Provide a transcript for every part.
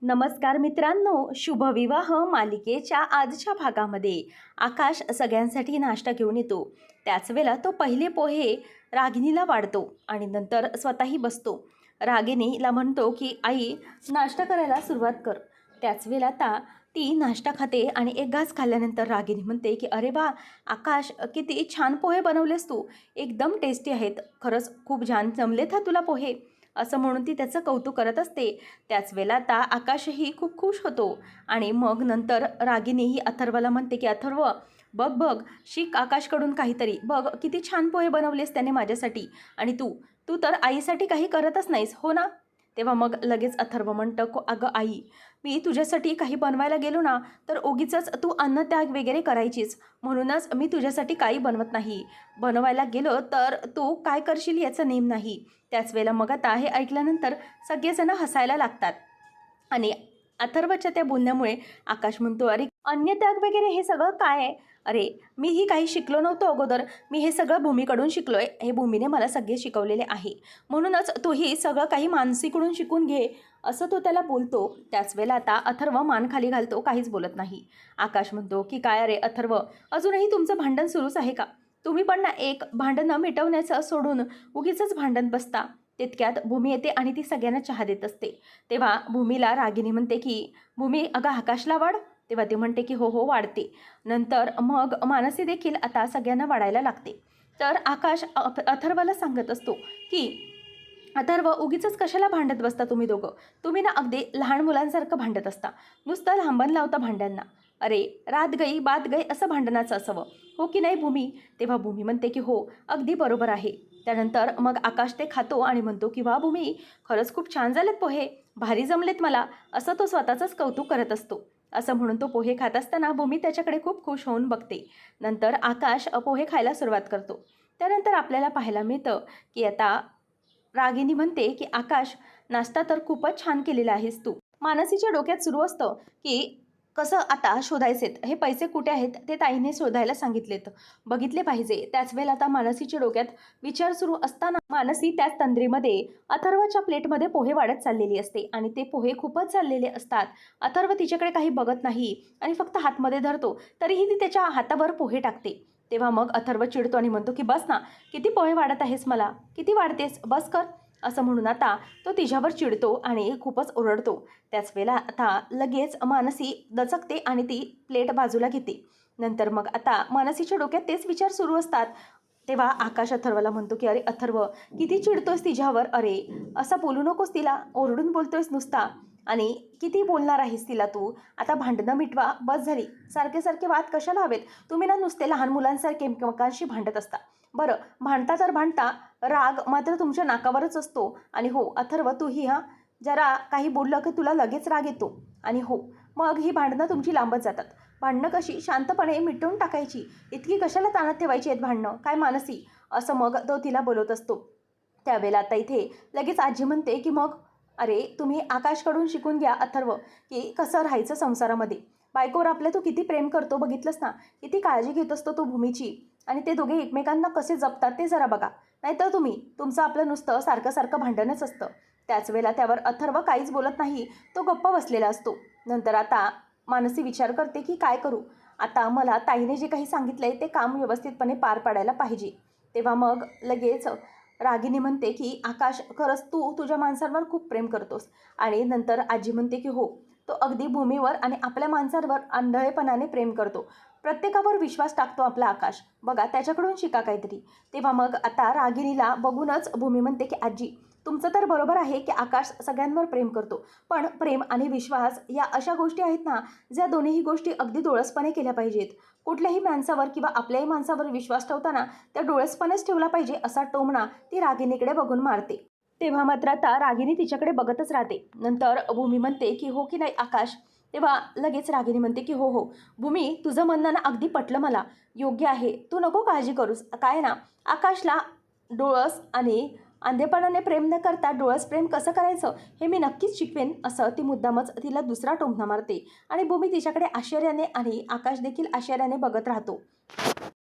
नमस्कार मित्रांनो, शुभविवाह मालिकेच्या आजच्या भागामध्ये आकाश सगळ्यांसाठी नाश्ता घेऊन येतो. त्याच वेळेला तो पहिले पोहे रागिणीला वाढतो आणि नंतर स्वतःही बसतो. रागिणीला म्हणतो की आई, नाश्ता करायला सुरुवात कर. त्याच वेळेला आता ती नाश्ता खाते आणि एक घास खाल्ल्यानंतर रागिणी म्हणते की अरे वा आकाश, किती छान पोहे बनवलेस तू, एकदम टेस्टी आहेत, खरंच खूप छान जमलेत हा तुला पोहे, असं म्हणून ती त्याचं कौतुक करत असते. त्याच वेळेला आता आकाशही खूप खुश होतो आणि मग नंतर रागिनी ही अथर्वला म्हणते की अथर्व, बघ बघ, शिक आकाशकडून काहीतरी, बघ किती छान पोहे बनवलेस त्याने माझ्यासाठी, आणि तू तू तर आईसाठी काही करतच नाहीस हो ना. तेव्हा मग लगेच अथर्व म्हणतं अगं आई, मी तुझ्यासाठी काही बनवायला गेलो ना तर उगीचच तू अन्नत्याग वगैरे करायचीच, म्हणूनच मी तुझ्यासाठी काही बनवत नाही. बनवायला गेलो तर तू काय करशील याचं नेम नाही. त्याच वेळेला मग आता हे ऐकल्यानंतर सगळेजण हसायला लागतात आणि अथर्वच्या त्या बोलण्यामुळे आकाश म्हणतो अरे अन्नत्याग वगैरे हे सगळं काय आहे. अरे मी ही काही शिकलो नव्हतो अगोदर, मी हे सगळं भूमीकडून शिकलोय, हे भूमीने मला सगळे शिकवलेले आहे, म्हणूनच तूही सगळं काही मानसीकडून शिकून घे, असं तो त्याला बोलतो. त्याच वेळेला आता अथर्व मान खाली घालतो, काहीच बोलत नाही. आकाश म्हणतो की काय रे अथर्व, अजूनही तुमचं भांडण सुरूच आहे का? तुम्ही पण ना एक भांडणं मिटवण्याचं सोडून उगीचच भांडण बसता. तितक्यात भूमी येते आणि ती सगळ्यांना चहा देत असते. तेव्हा भूमीला रागिनी म्हणते की भूमी, अगं आकाशला वाढ. तेव्हा ती म्हणते की हो हो वाढते. नंतर मग मानसी देखील आता सगळ्यांना वाढायला लागते. तर आकाश अथर्वला सांगत असतो की अथर्व, उगीचच कशाला भांडत बसता तुम्ही दोघं, तुम्ही ना अगदी लहान मुलांसारखं भांडत असता, नुसतं लांबण लावता भांड्यांना. अरे रात गई बात गई असं भांडणाचं असावं, हो की नाही भूमी? तेव्हा भूमी म्हणते की हो, अगदी बरोबर आहे. त्यानंतर मग आकाश ते खातो आणि म्हणतो की वा भूमी, खरंच खूप छान झालेत पोहे, भारी जमलेत मला, असं तो स्वतःचंच कौतुक करत असतो. असं म्हणून तो पोहे खात असताना भूमी त्याच्याकडे खूप खुश होऊन बघते. नंतर आकाश पोहे खायला सुरुवात करतो. त्यानंतर आपल्याला पाहायला मिळतं की आता रागिनी म्हणते की आकाश, नाश्ता तर खूपच छान केलेला आहेस तू. मानसीच्या डोक्यात सुरू असतं की कसं आता शोधायचेत, हे पैसे कुठे आहेत ते ताईने शोधायला सांगितलेत, बघितले पाहिजे. त्याच वेळेला आता मानसीच्या डोक्यात विचार सुरू असताना मानसी त्याच तंद्रीमध्ये अथर्वच्या प्लेटमध्ये पोहे वाढत चाललेली असते आणि ते पोहे खूपच चाललेले असतात. अथर्व तिच्याकडे काही बघत नाही आणि फक्त हातमध्ये धरतो, तरीही ती त्याच्या हातावर पोहे टाकते. तेव्हा मग अथर्व चिडतो आणि म्हणतो की बस ना, किती पोहे वाढत आहेस, मला किती वाढतेस, बस कर, असं म्हणून आता तो तिच्यावर चिडतो आणि खूपच ओरडतो. त्याच वेळेला आता लगेच मानसी दचकते आणि ती प्लेट बाजूला घेते. नंतर मग आता मानसीच्या डोक्यात तेच विचार सुरू असतात. तेव्हा आकाश अथर्वला म्हणतो की अरे अथर्व, किती चिडतोयस तिच्यावर, अरे असं बोलू नकोस तिला, ओरडून बोलतोयस नुसता, आणि किती बोलणार आहेस तिला तू, आता भांडणं मिटवा, बस झाली, सारखे सारखे वाद कशाला हवेत, तुम्ही ना नुसते लहान मुलांसारखे एकमेकांशी भांडत असता. बरं भांडता तर भांडता, राग मात्र तुमच्या नाकावरच असतो. आणि हो अथर्व, तूही हां, जरा काही बोललं की तुला लगेच राग येतो, आणि हो मग ही भांडणं तुमची लांबत जातात. भांडणं कशी शांतपणे मिटवून टाकायची, इतकी कशाला ताणात ठेवायची आहेत भांडणं, काय मानसी, असं मग तो तिला बोलत असतो. त्यावेळेला आता इथे लगेच आजी म्हणते की मग अरे तुम्ही आकाशकडून शिकून घ्या अथर्व, की कसं राहायचं संसारामध्ये. बायकोवर आपल्या तू किती प्रेम करतो बघितलंस ना, किती काळजी घेत असतो तो भूमीची, आणि ते दोघे एकमेकांना कसे जपतात ते जरा बघा. नाहीतर तुमचं आपलं नुसतं सारखं सारखं भांडणच असतं. त्याच वेळेला त्यावर अथर्व काहीच बोलत नाही, तो गप्प बसलेला असतो. नंतर आता मानसी विचार करते की काय करू, आता मला ताईने जे काही सांगितलं आहे ते काम व्यवस्थितपणे पार पाडायला पाहिजे. तेव्हा मग लगेच रागिनी म्हणते की आकाश, खरंच तू तुझ्या माणसांवर खूप प्रेम करतोस. आणि नंतर आजी म्हणते की हो, तो अगदी भूमीवर आणि आपल्या माणसांवर आंधळेपणाने प्रेम करतो, प्रत्येकावर विश्वास टाकतो आपला आकाश, बघा त्याच्याकडून शिका काहीतरी. तेव्हा मग आता रागिनीला बघूनच भूमी म्हणते की आजी, तुमचं तर बरोबर आहे की आकाश सगळ्यांवर प्रेम करतो, पण प्रेम आणि विश्वास या अशा गोष्टी आहेत ना, ज्या दोन्हीही गोष्टी अगदी डोळसपणे केल्या पाहिजेत. कुठल्याही माणसावर किंवा आपल्याही माणसावर विश्वास ठेवताना त्या डोळसपणेच ठेवला पाहिजे, असा टोमणा ती रागिनीकडे बघून मारते. तेव्हा मात्र आता रागिनी तिच्याकडे बघतच राहते. नंतर भूमी म्हणते की हो की नाही आकाश. तेव्हा लगेच रागिनी म्हणते की हो हो भूमी, तुझं म्हणणं ना अगदी पटलं मला, योग्य आहे, तू नको काळजी करूस. काय ना, आकाशला डोळस आणि अंधेपणाने प्रेम न करता डोळस प्रेम कसं करायचं हे मी नक्कीच शिकवेन, असं ती मुद्दामच तिला दुसरा टोमणा मारते. आणि भूमी तिच्याकडे आश्चर्याने आणि आकाश देखील आश्चर्याने बघत राहतो.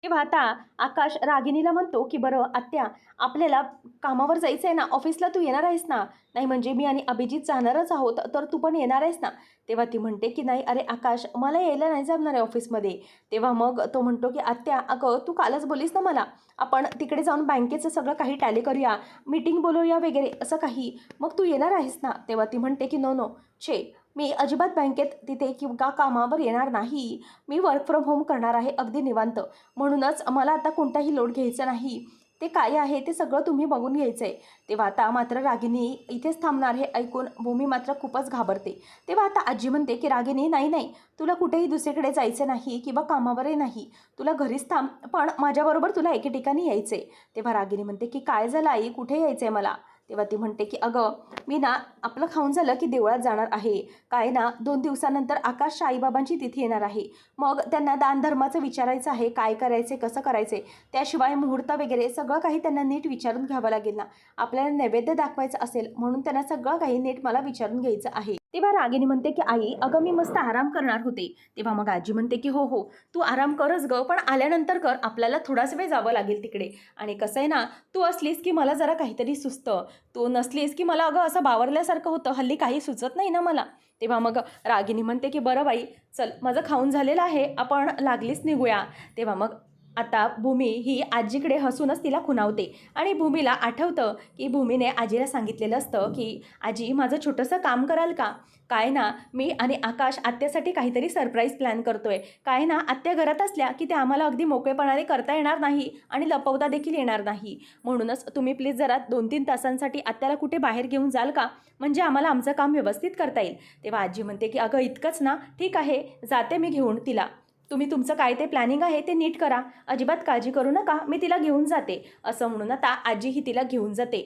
तेव्हा आता आकाश रागिणीला म्हणतो की बरं आत्या, आपल्याला कामावर जायचं आहे ना, ऑफिसला तू येणार आहेस ना? नाही म्हणजे मी आणि अभिजित जाणारच आहोत, तर तू पण येणार आहेस ना? तेव्हा ती म्हणते की नाही अरे आकाश, मला यायला नाही जमणार आहे ऑफिसमध्ये. तेव्हा मग तो म्हणतो की आत्या, अगं तू कालच बोलीस ना मला, आपण तिकडे जाऊन बँकेचं सगळं काही टॅली करूया, मीटिंग बोलवूया वगैरे असं काही, मग तू येणार आहेस ना? तेव्हा ती म्हणते की नो नो, छे, मी अजिबात बँकेत तिथे किंवा कामावर येणार नाही. मी वर्क फ्रॉम होम करणार आहे अगदी निवांत. म्हणूनच मला आता कोणताही लोड घ्यायचा नाही. ते काय आहे ते सगळं तुम्ही बघून घ्यायचं आहे. तेव्हा आता मात्र रागिनी इथेच थांबणार हे ऐकून भूमी मात्र खूपच घाबरते. तेव्हा आता आजी म्हणते की रागिनी, नाही नाही, तुला कुठेही दुसरीकडे जायचं नाही किंवा कामावरही नाही. तुला घरीच थांब, पण माझ्याबरोबर तुला एके ठिकाणी यायचं आहे. तेव्हा रागिनी म्हणते की काय झालं आई, कुठे यायचं आहे मला? तेव्हा ती म्हणते की अगं, मी ना आपलं खाऊन झालं की देवळात जाणार आहे. काय ना 2 दिवसानंतर आकाश साईबाबांची तिथी येणार आहे. मग त्यांना दानधर्माचं विचारायचं आहे, काय करायचे, कसं करायचे. त्याशिवाय मुहूर्त वगैरे सगळं काही त्यांना नीट विचारून घ्यावं लागेल ना. आपल्याला नैवेद्य दाखवायचं असेल म्हणून त्यांना सगळं काही नीट मला विचारून घ्यायचं आहे. तेव्हा रागिनी म्हणते की आई, अगं मी मस्त आराम करणार होते. तेव्हा मग आजी म्हणते की हो हो, तू आराम करच गं, पण आल्यानंतर कर, आपल्याला थोडाच वेळ जावं लागेल तिकडे. आणि कसं आहे ना, तू असलीस की मला जरा काहीतरी सुचतं, तू नसलीस की मला अगं असं बावरल्यासारखं होतं, हल्ली काही सुचत नाही ना मला. तेव्हा मग रागिनी म्हणते की बरं बाई, चल माझं खाऊन झालेलं आहे, आपण लागलीच निघूया. तेव्हा मग आता भूमी ही आजीकडे हसूनच तिला खुणावते आणि भूमीला आठवतं की भूमीने आजीला सांगितलेलं असतं की आजी, माझं छोटंसं काम कराल का? काय ना, मी आणि आकाश आत्यासाठी काहीतरी सरप्राईज प्लॅन करतोय. काय ना, आत्या घरात असल्या की ते आम्हाला अगदी मोकळेपणाने करता येणार नाही आणि लपवता देखील येणार नाही. म्हणूनच तुम्ही प्लीज जरा 2-3 तासांसाठी आत्याला कुठे बाहेर घेऊन जाल का? म्हणजे आम्हाला आमचं काम व्यवस्थित करता येईल. तेव्हा आजी म्हणते की अगं इतकंच ना, ठीक आहे, जाते मी घेऊन तिला. तुम्ही तुमचं काय ते प्लॅनिंग आहे ते नीट करा, अजिबात काळजी करू नका, मी तिला घेऊन जाते. असं म्हणून आता आजी ही तिला घेऊन जाते.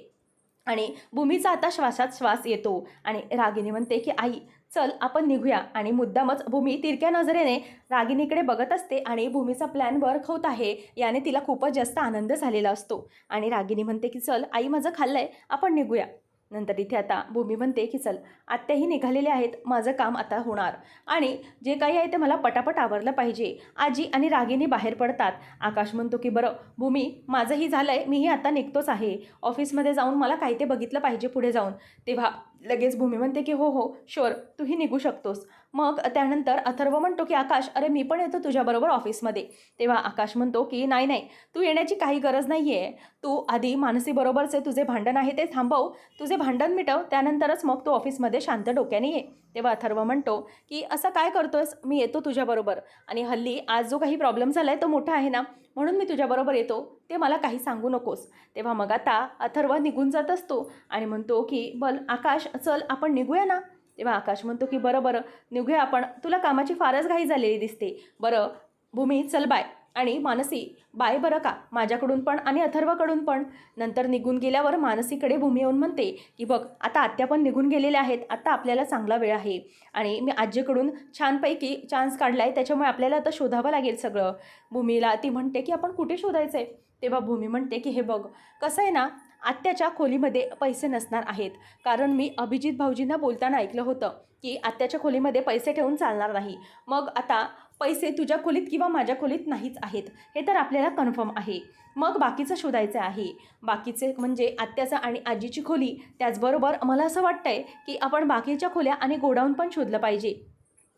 आणि भूमीचा आता श्वासात श्वास येतो आणि रागिनी म्हणते की आई, चल आपण निघूया. आणि मुद्दामच भूमी तिरक्या नजरेने रागिनीकडे बघत असते आणि भूमीचा प्लॅन वर्क होत आहे याने तिला खूपच जास्त आनंद झालेला असतो. आणि रागिनी म्हणते की चल आई, माझं खाल्लंय, आपण निघूया. नंतर इथे आता भूमी म्हणते की चल, आत्याही निघालेले आहेत, माझं काम आता होणार आणि जे काही आहे ते मला पटापट आवरलं पाहिजे. आजी आणि रागिनी बाहेर पडतात. आकाश म्हणतो की बरं भूमी, माझंही झालंय, मीही आता निघतोच आहे. ऑफिसमध्ये जाऊन मला काही ते बघितलं पाहिजे पुढे जाऊन. तेव्हा लगेच भूमी म्हणते की हो हो शुअर, तूही निघू शकतोस. मग त्यानंतर अथर्व म्हणतो की आकाश, अरे मी पण येतो तुझ्याबरोबर ऑफिसमध्ये. तेव्हा आकाश म्हणतो की नाही नाही, तू येण्याची काही गरज नाही आहे. तू आधी मानसीबरोबरचे तुझे भांडण आहे ते थांबव, तुझे भांडण मिटव, त्यानंतरच मग तू ऑफिसमध्ये शांत डोक्याने ये. तेव्हा अथर्व म्हणतो की असं काय करतोयस, मी येतो तुझ्याबरोबर. आणि हल्ली आज जो काही प्रॉब्लेम झाला आहे तो मोठा आहे ना, म्हणून मी तुझ्याबरोबर येतो, ते मला काही सांगू नकोस. तेव्हा मग आता अथर्व निघून जात असतो आणि म्हणतो की बल आकाश, चल आपण निघूया ना. तेव्हा आकाश म्हणतो की बरं बरं, निघूया आपण, तुला कामाची फारच घाई झालेली दिसते. बरं भूमी, चल बाय. आणि मानसी, बाय बरं का, माझ्याकडून पण आणि अथर्वकडून पण. नंतर निघून गेल्यावर मानसीकडे भूमी येऊन म्हणते की बघ, आता आत्या पण निघून गेलेल्या आहेत, आता आपल्याला चांगला वेळ आहे आणि मी आजीकडून छानपैकी चान्स काढला आहे, त्याच्यामुळे आपल्याला आता शोधावं लागेल सगळं. भूमीला ती म्हणते की आपण कुठे शोधायचं आहे? तेव्हा भूमी म्हणते की हे बघ, कसं आहे ना, आत्याच्या खोलीमध्ये पैसे नसणार आहेत, कारण मी अभिजित भाऊजींना बोलताना ऐकलं होतं की आत्याच्या खोलीमध्ये पैसे ठेवून चालणार नाही. मग आता पैसे तुझ्या खोलीत किंवा माझ्या खोलीत नाहीच आहेत, हे तर आपल्याला कन्फर्म आहे. मग बाकीचं शोधायचं आहे. बाकीचे म्हणजे आत्याचा आणि आजीची खोली, त्याचबरोबर मला असं वाटतंय की आपण बाकीच्या खोल्या आणि गोडाऊन पण शोधलं पाहिजे.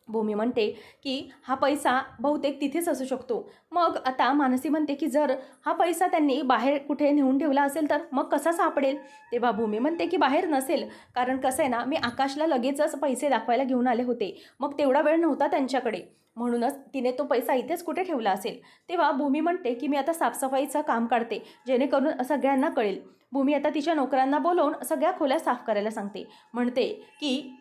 भूमी म्हणते की हा पैसा बहुतेक तिथेच असू शकतो. मग आता मानसी म्हणते की जर हा पैसा त्यांनी बाहेर कुठे नेऊन ठेवला असेल तर मग कसा सापडेल? तेव्हा भूमी म्हणते की बाहेर नसेल, कारण कसं आहे ना, मी आकाशला लगेचच पैसे दाखवायला घेऊन आले होते, मग तेवढा वेळ नव्हता त्यांच्याकडे, म्हणूनच तिने तो पैसा इथेच कुठे ठेवला असेल. तेव्हा भूमी म्हणते की मी आता साफसफाईचं काम काढते, जेणेकरून सगळ्यांना कळेल. भूमी आता तिच्या नोकरांना बोलवून सगळ्या खोल्या साफ करायला सांगते. म्हणते की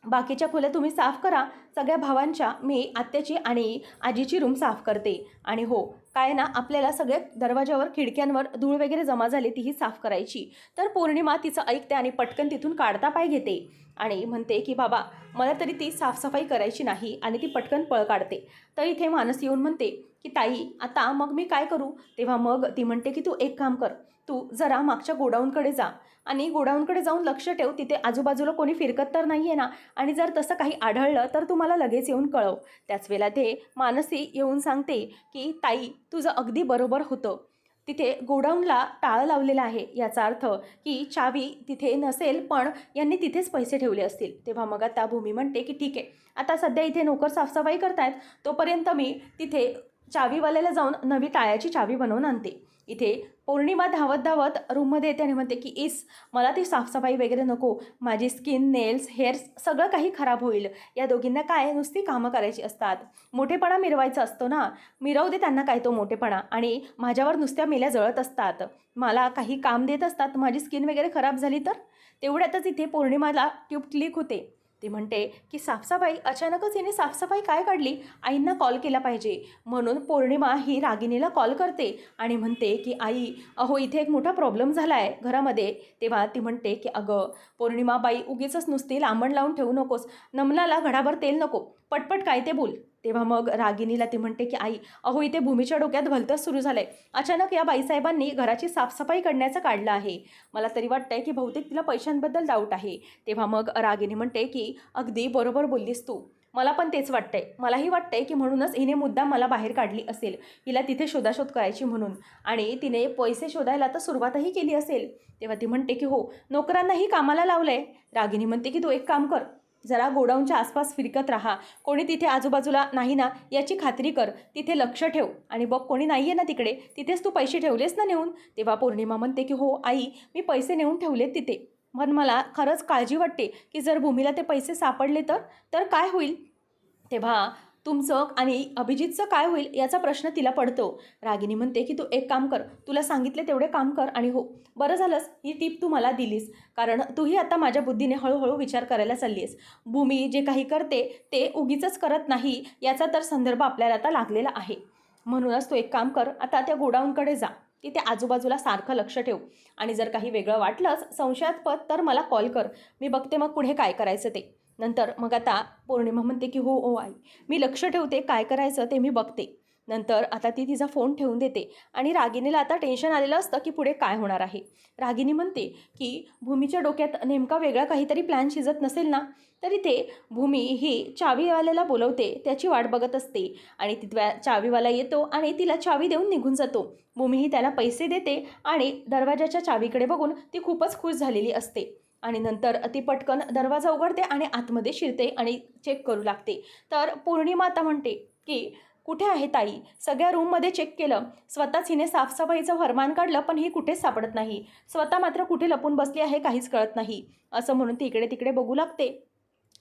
बाकीच्या खोल्या तुम्ही साफ करा सगळ्या भावांच्या, मी आत्याची आणि आजीची रूम साफ करते. आणि हो, काय ना, आपल्याला सगळ्या दरवाजावर खिडक्यांवर धूळ वगैरे जमा झाली तीही साफ करायची. तर पौर्णिमा तिचं ऐकते आणि पटकन तिथून काढता पाय घेते आणि म्हणते की बाबा, मला तरी ती साफसफाई करायची नाही, आणि ती पटकन पळ काढते. तर इथे मानस येऊन म्हणते की ताई आता मग मी काय करू. तेव्हा मग ती म्हणते की तू एक काम कर, तू जरा मागच्या गोडाऊनकडे जा आणि गोडाऊनकडे जाऊन लक्ष ठेव, तिथे आजूबाजूला कोणी फिरकत तर नाही आहे ना, आणि जर तसं काही आढळलं तर तू मला लगेच येऊन कळव. त्याच वेळेला ते मानसी येऊन सांगते की ताई तुझं अगदी बरोबर होतं, तिथे गोडाऊनला टाळं लावलेलं आहे, याचा अर्थ की चावी तिथे नसेल, पण यांनी तिथेच पैसे ठेवले असतील. तेव्हा मग आता भूमी म्हणते की ठीक आहे, आता सध्या इथे नोकर साफसफाई करतायत, तोपर्यंत मी तिथे चावीवाल्याला जाऊन नवी टाळ्याची चावी बनवून आणते. इथे पौर्णिमा धावत धावत रूममध्ये येते आणि म्हणते की मला ती साफसफाई वगैरे नको, माझी स्किन, नेल्स, हेअर्स सगळं काही खराब होईल. या दोघींना काय नुसती कामं करायची असतात, मोठेपणा मिरवायचा असतो ना, मिरवू दे त्यांना काय तो मोठेपणा, आणि माझ्यावर नुसत्या मेल्या जळत असतात, मला काही काम देत असतात, माझी स्किन वगैरे खराब झाली तर. तेवढ्यातच इथे पौर्णिमाला ट्यूब क्लिक होते. ती म्हणते की साफसफाई, अचानकच हिने साफसफाई काय काढली, आईंना कॉल केला पाहिजे. म्हणून पौर्णिमा ही रागिणीला कॉल करते आणि म्हणते की आई अहो इथे एक मोठा प्रॉब्लेम झाला आहे घरामध्ये. तेव्हा ती म्हणते की अगं पौर्णिमा बाई, उगीचच नुसती लांबण लावून ठेवू नकोस, नमनाला घडाभर तेल नको, पटपट काय ते बोल. तेव्हा मग रागिणीला ती म्हणते की आई अहो इथे भूमीच्या डोक्यात भलतंच सुरू झालं आहे, अचानक या बाईसाहेबांनी घराची साफसफाई करण्याचं काढलं आहे, मला तरी वाटतंय की बहुतेक तिला पैशांबद्दल डाऊट आहे. तेव्हा मग रागिणी म्हणते की अगदी बरोबर बोललीस तू, मला पण तेच वाटतंय, मलाही वाटतंय की म्हणूनच हिने मुद्दाम मला बाहेर काढली असेल, हिला तिथे शोधाशोध करायची म्हणून, आणि तिने पैसे शोधायला तर सुरुवातही केली असेल. तेव्हा ती म्हणते की हो, नोकरांनाही कामाला लावलंय. रागिणी म्हणते की तू एक काम कर, जरा गोडाऊनच्या आसपास फिरकत राहा, कोणी तिथे आजूबाजूला नाही ना याची खात्री कर, तिथे लक्ष ठेव, आणि बघ कोणी नाही आहे ना तिकडे, तिथेच तू पैसे ठेवलेस ना नेऊन. तेव्हा पौर्णिमा म्हणते की हो आई, मी पैसे नेऊन ठेवलेत तिथे, पण मला खरंच काळजी वाटते की जर भूमीला ते पैसे सापडले तर काय होईल. तेव्हा तुमचं आणि अभिजितचं काय होईल याचा प्रश्न तिला पडतो. रागिणी म्हणते की तू एक काम कर, तुला सांगितले तेवढे काम कर, आणि हो बरं झालंस ही टिप तू मला दिलीस, कारण तूही आता माझ्या बुद्धीने हळूहळू विचार करायला चालली आहेस. भूमी जे काही करते ते उगीचच करत नाही, याचा तर संदर्भ आपल्याला आता लागलेला आहे. म्हणूनच तू एक काम कर, आता त्या गोडाऊनकडे जा, तिथे आजूबाजूला सारखं लक्ष ठेव, आणि जर काही वेगळं वाटलंच संशयास्पद तर मला कॉल कर, मी बघते मग पुढे काय करायचं ते. नंतर मग आता पौर्णिमा म्हणते की हो हो आई, मी लक्ष ठेवते, काय करायचं ते मी बघते. नंतर आता ती तिचा फोन ठेवून देते, आणि रागिणीला आता टेन्शन आलेलं असतं की पुढे काय होणार आहे. रागिणी म्हणते की भूमीच्या डोक्यात नेमका वेगळा काहीतरी प्लॅन शिजत नसेल ना, तर इथे भूमी ही चावीवाल्याला बोलवते, त्याची वाट बघत असते, आणि तिथल्या चावीवाला येतो आणि तिला चावी देऊन निघून जातो. भूमीही त्याला पैसे देते आणि दरवाजाच्या चावीकडे बघून ती खूपच खुश झालेली असते, आणि नंतर ती पटकन दरवाजा उघडते आणि आतमध्ये शिरते आणि चेक करू लागते. तर पौर्णिमा आता म्हणते की कुठे आहे ताई, सगळ्या रूममध्ये चेक केलं, स्वतःच हिने साफसफाईचं फरमान काढलं, पण ही कुठेच सापडत नाही, स्वतः मात्र कुठे लपून बसली आहे काहीच कळत नाही. असं म्हणून ती इकडे तिकडे बघू लागते.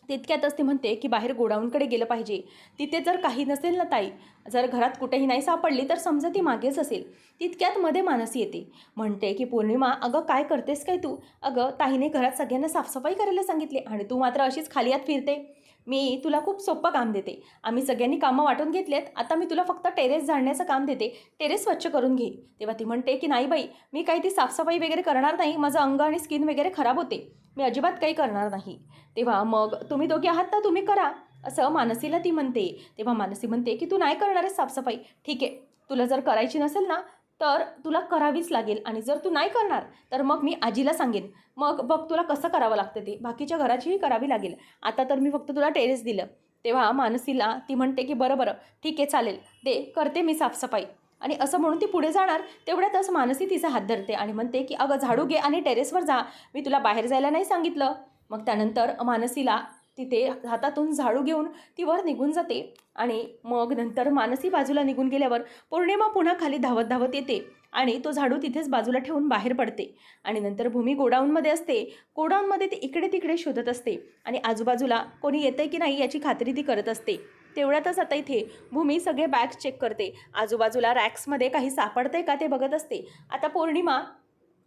तितक्यातच ती म्हणते की बाहेर गोडाऊनकडे गेलं पाहिजे, तिथे जर काही नसेल ना ताई, जर घरात कुठेही नाही सापडली तर समजा ती मागेच असेल. तितक्यात मध्ये मानसी येते, म्हणते की पौर्णिमा अगं काय करतेस काय तू, अगं ताईने घरात सगळ्यांना साफसफाई करायला सांगितली आणि तू मात्र अशीच खाली आत फिरते. मी तुला खूप सोपं काम देते, आम्ही सगळ्यांनी कामं वाटून घेतलेत, आता मी तुला फक्त टेरेस झाडण्याचं काम देते, टेरेस स्वच्छ करून घे. तेव्हा ती म्हणते की नाही बाई, मी काही ती साफसफाई वगैरे करणार नाही, माझं अंग आणि स्किन वगैरे खराब होते, मी अजिबात काही करणार नाही. तेव्हा मग तुम्ही दोघे आहात तर तुम्ही करा, असं मानसीला ती म्हणते. तेव्हा मानसी म्हणते की तू नाही करणार आहेस साफसफाई, ठीक आहे, तुला जर करायची नसेल ना तर तुला करावीच लागेल, आणि जर तू नाही करणार तर मग मी आजीला सांगेन, मग बघ तुला कसं करावं लागतं ते, बाकीच्या घराचीही करावी लागेल, आता तर मी फक्त तुला टेरेस दिलं. तेव्हा मानसीला ती म्हणते की बरं बरं ठीक आहे चालेल, दे करते मी साफसफाई, आणि असं म्हणून ती पुढे जाणार. तेवढ्यातच मानसी तिचा हात धरते आणि म्हणते की अगं झाडू घे आणि टेरेसवर जा, मी तुला बाहेर जायला नाही सांगितलं. मग त्यानंतर मानसीला तिथे हातातून झाडू घेऊन ती वर निघून जाते, आणि मग नंतर मानसी बाजूला निघून गेल्यावर पौर्णिमा पुन्हा खाली धावत धावत येते आणि तो झाडू तिथेच बाजूला ठेवून बाहेर पडते. आणि नंतर भूमी गोडाऊनमध्ये असते, गोडाऊनमध्ये ती इकडे तिकडे शोधत असते आणि आजूबाजूला कोणी येतंय की नाही याची खात्री ती करत असते. तेवढ्यातच आता इथे भूमी सगळे बॅग्स चेक करते, आजूबाजूला रॅक्समध्ये काही सापडतंय का ते बघत असते. आता पौर्णिमा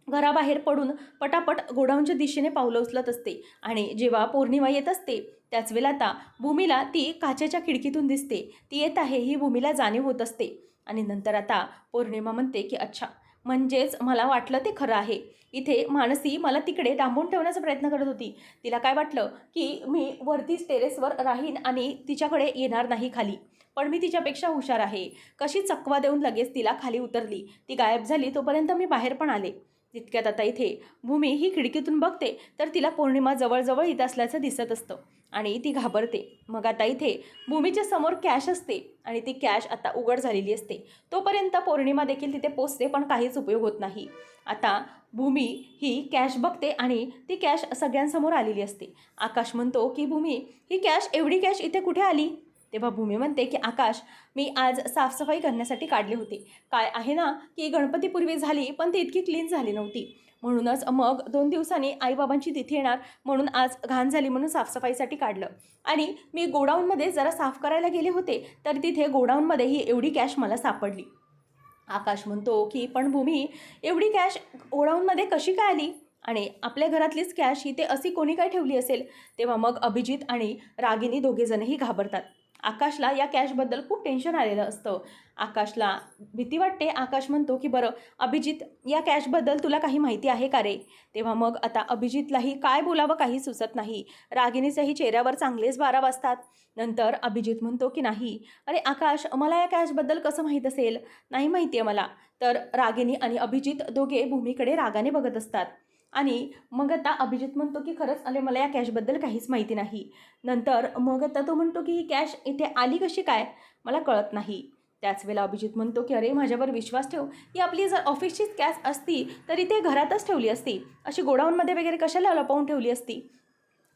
घराबाहेर पडून पटापट गोडाऊनच्या दिशेने पावलं उचलत असते, आणि जेव्हा पौर्णिमा येत असते त्याच वेळेला आता भूमीला ती काचेच्या खिडकीतून दिसते, ती येत आहे ही भूमीला जाणीव होत असते. आणि नंतर आता पौर्णिमा म्हणते की अच्छा, म्हणजेच मला वाटलं ते खरं आहे, इथे मानसी मला तिकडे डांबून ठेवण्याचा प्रयत्न करत होती, तिला काय वाटलं की मी वरतीच टेरेसवर राहीन आणि तिच्याकडे येणार नाही खाली, पण मी तिच्यापेक्षा हुशार आहे. कशी चकवा देऊन लगेच तिला खाली उतरली. ती गायब झाली तोपर्यंत मी बाहेर पण आले. तितक्यात आता इथे भूमी ही खिडकीतून बघते तर तिला पौर्णिमा जवळजवळ येत असल्याचं दिसत असतं आणि ती घाबरते. मग आता इथे भूमीच्या समोर कॅश असते आणि ती कॅश आता उघड झालेली असते. तोपर्यंत पौर्णिमा देखील तिथे पोचते पण काहीच उपयोग होत नाही. आता भूमी ही कॅश बघते आणि ती कॅश सगळ्यांसमोर आलेली असते. आकाश म्हणतो की भूमी, ही कॅश, एवढी कॅश इथे कुठे आली? तेव्हा भूमी म्हणते की आकाश, मी आज साफसफाई करण्यासाठी काढले होते. काय आहे ना की गणपतीपूर्वी झाली पण ती इतकी क्लीन झाली नव्हती, म्हणूनच मग 2 दिवसांनी आईबाबांची तिथी येणार म्हणून आज घाण झाली म्हणून साफसफाईसाठी काढलं. आणि मी गोडाऊनमध्ये जरा साफ करायला गेले होते तर तिथे गोडाऊनमध्ये ही एवढी कॅश मला सापडली. आकाश म्हणतो की पण भूमी, एवढी कॅश गोडाऊनमध्ये कशी काय आली? आणि आपल्या घरातलीच कॅश ही ते अशी कोणी काय ठेवली असेल? तेव्हा मग अभिजित आणि रागिनी दोघेजणही घाबरतात. आकाशला या कॅशबद्दल खूप टेन्शन आलेलं असतं. आकाशला भीती वाटते. आकाश म्हणतो की बरं अभिजित, या कॅशबद्दल तुला काही माहिती आहे का रे? तेव्हा मग आता अभिजितलाही काय बोलावं काही सुचत नाही. रागिनीच्याही चेहऱ्यावर चांगलेच 12 वाजतात. नंतर अभिजित म्हणतो की नाही, अरे आकाश, मला या कॅशबद्दल कसं माहीत असेल? नाही माहिती आहे मला. तर रागिनी आणि अभिजित दोघे भूमीकडे रागाने बघत असतात. आणि मग आता अभिजित म्हणतो की खरंच अरे मला या कॅशबद्दल काहीच माहिती नाही. नंतर मग आता तो म्हणतो की ही कॅश इथे आली कशी काय, मला कळत नाही. त्याच वेळेला अभिजित म्हणतो की अरे माझ्यावर विश्वास ठेव, ही आपली जर ऑफिसचीच कॅश असती तरी ते घरातच ठेवली असती, अशी गोडाऊनमध्ये वगैरे कशाला लपवून ठेवली असती.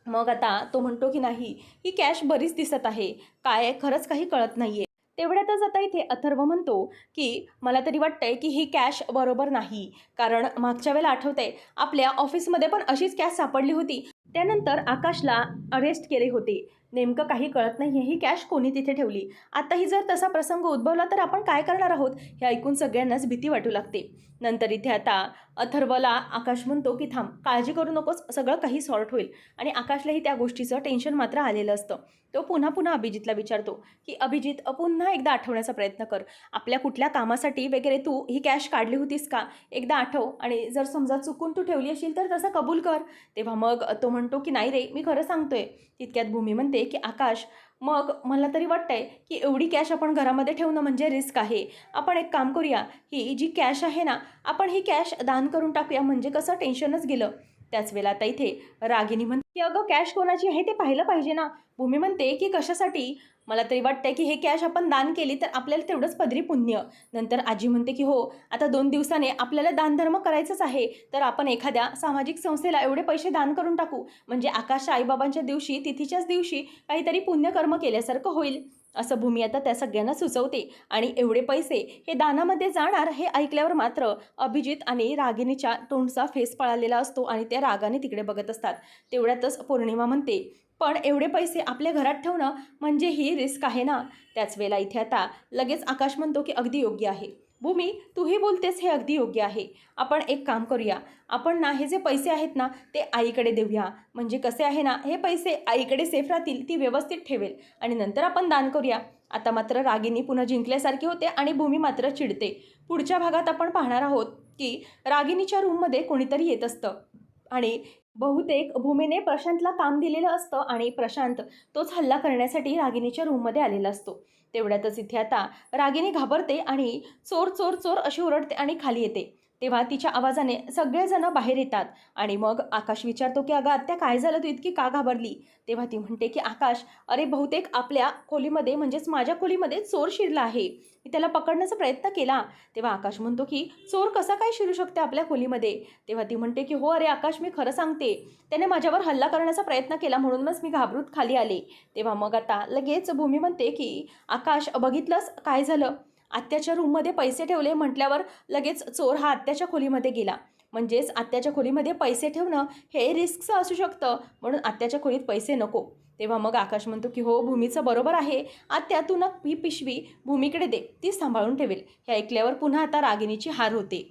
मग आता तो म्हणतो की नाही, ही कॅश बरीच दिसत आहे, काय खरंच काही कळत नाही आहे. तेवढ्यातच आता इथे अथर्व म्हणतो की मला तरी वाटतंय की ही कॅश बरोबर नाही, कारण मागच्या वेळेला आठवतंय आपल्या ऑफिसमध्ये पण अशीच कॅश सापडली होती, त्यानंतर आकाशला अरेस्ट केले होते. नेमकं काही कळत नाही आहे, ही कॅश कोणी तिथे ठेवली. आताही जर तसा प्रसंग उद्भवला तर आपण काय करणार आहोत, हे ऐकून सगळ्यांनाच भीती वाटू लागते. नंतर इथे आता अथर्वला आकाश म्हणतो की थांब, काळजी करू नकोस, सगळं काही सॉर्ट होईल. आणि आकाशलाही त्या गोष्टीचं टेन्शन मात्र आलेलं असतं. तो पुन्हा पुन्हा अभिजितला विचारतो की अभिजित, पुन्हा एकदा आठवण्याचा प्रयत्न कर, आपल्या कुठल्या कामासाठी वगैरे तू ही कॅश काढली होतीस का, एकदा आठव, आणि जर समजा चुकून तू ठेवली असेल तर तसं कबूल कर. तेव्हा मग तो म्हणतो की नाही रे, मी खरं सांगतोय. तितक्यात भूमी म्हणते की आकाश, मग मला तरी वाटतंय की एवढी कॅश आपण घरामध्ये ठेवणं म्हणजे रिस्क आहे. आपण एक काम करूया, ही जी कॅश आहे ना, आपण ही कॅश दान करून टाकूया, म्हणजे कसं टेन्शनच गेलं. त्याच वेळेला आता इथे रागिनी म्हणते की अगं कॅश कोणाची आहे ते पाहिलं पाहिजे ना. भूमी म्हणते की कशासाठी, मला तरी वाटतंय की हे कॅश आपण दान केली तर आपल्याला तेवढंच पदरी पुण्य. नंतर आजी म्हणते की हो, आता 2 दिवसाने आपल्याला दानधर्म करायचंच आहे, तर आपण एखाद्या सामाजिक संस्थेला एवढे पैसे दान करून टाकू, म्हणजे आकाशच्या आईबाबांच्या दिवशी, तिथीच्याच दिवशी काहीतरी पुण्यकर्म केल्यासारखं होईल, असं भूमी आता त्या सगळ्यांना सुचवते. आणि एवढे पैसे हे दानामध्ये जाणार हे ऐकल्यावर मात्र अभिजित आणि रागिनीच्या तोंडचा फेस पळालेला असतो आणि त्या रागाने तिकडे बघत असतात. तेवढ्यातच पौर्णिमा म्हणते, पण एवढे पैसे आपल्या घरात ठेवणं म्हणजे ही रिस्क आहे ना. त्याच वेळेला इथे आता लगेच आकाश म्हणतो की अगदी योग्य आहे भूमी, तूही बोलतेस हे अगदी योग्य आहे. आपण एक काम करूया, आपण ना हे जे पैसे आहेत ना ते आईकडे देऊया, म्हणजे कसे आहे ना, हे पैसे आईकडे सेफ राहतील, ती व्यवस्थित ठेवेल, आणि नंतर आपण दान करूया. आता मात्र रागिनी पुन्हा जिंकल्यासारखी होते आणि भूमी मात्र चिडते. पुढच्या भागात आपण पाहणार आहोत की रागिनीच्या रूममध्ये कोणीतरी येत असतं आणि बहुतेक भूमीने प्रशांतला काम दिलेलं असतं आणि प्रशांत तोच हल्ला करण्यासाठी रागिनीच्या रूममध्ये आलेला असतो. तेवढ्यातच इथे आता रागिनी घाबरते आणि चोर चोर चोर अशी ओरडते आणि खाली येते. तेव्हा तिच्या आवाजाने सगळेजण बाहेर येतात आणि मग आकाश विचारतो की अगं आत्या, काय झालं, तू इतकी का घाबरली? तेव्हा ती म्हणते की आकाश, अरे बहुतेक आपल्या खोलीमध्ये म्हणजेच माझ्या खोलीमध्ये चोर शिरला आहे, मी त्याला पकडण्याचा प्रयत्न केला. तेव्हा आकाश म्हणतो की चोर कसा काय शिरू शकते आपल्या खोलीमध्ये? तेव्हा ती म्हणते की हो अरे आकाश, मी खरं सांगते, त्याने माझ्यावर हल्ला करण्याचा प्रयत्न केला म्हणूनच मी घाबरूत खाली आले. तेव्हा मग आता लगेच भूमी म्हणते की आकाश, बघितलंस काय झालं, आत्याच्या रूममध्ये पैसे ठेवले म्हटल्यावर लगेच चोर हा आत्याच्या खोलीमध्ये गेला, म्हणजेच आत्याच्या खोलीमध्ये पैसे ठेवणं हे रिस्कचं असू शकतं, म्हणून आत्याच्या खोलीत पैसे नको. तेव्हा मग आकाश म्हणतो की हो, भूमीचं बरोबर आहे, आत्या तू ही पिशवी भूमीकडे दे, ती सांभाळून ठेवेल. हे ऐकल्यावर पुन्हा आता रागिनीची हार होते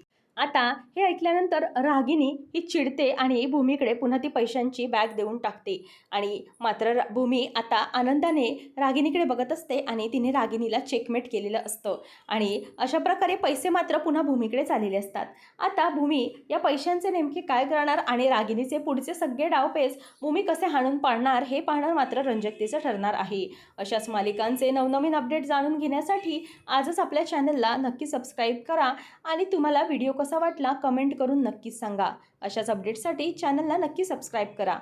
आता हे ऐकल्यानंतर रागिनी ही चिडते आणि भूमीकडे पुन्हा ती पैशांची बॅग देऊन टाकते. आणि मात्र भूमी आता आनंदाने रागिनीकडे बघत असते आणि तिने रागिनीला चेकमेट केलेलं असतं. आणि अशा प्रकारे पैसे मात्र पुन्हा भूमीकडे आलेले असतात. आता भूमी या पैशांचे नेमके काय करणार आणि रागिनीचे पुढचे सगळे डावपेच भूमी कसे हाणून पाडणार हे पाहणं मात्र रंजकतेचं ठरणार आहे. अशाच मालिकांचे नवनवीन अपडेट जाणून घेण्यासाठी आजच आपल्या चॅनलला नक्की सबस्क्राईब करा आणि तुम्हाला व्हिडिओ कसा वाटला कमेंट करून नक्कीच सांगा. अशाच अपडेट्ससाठी चॅनलला नक्की सबस्क्राईब करा.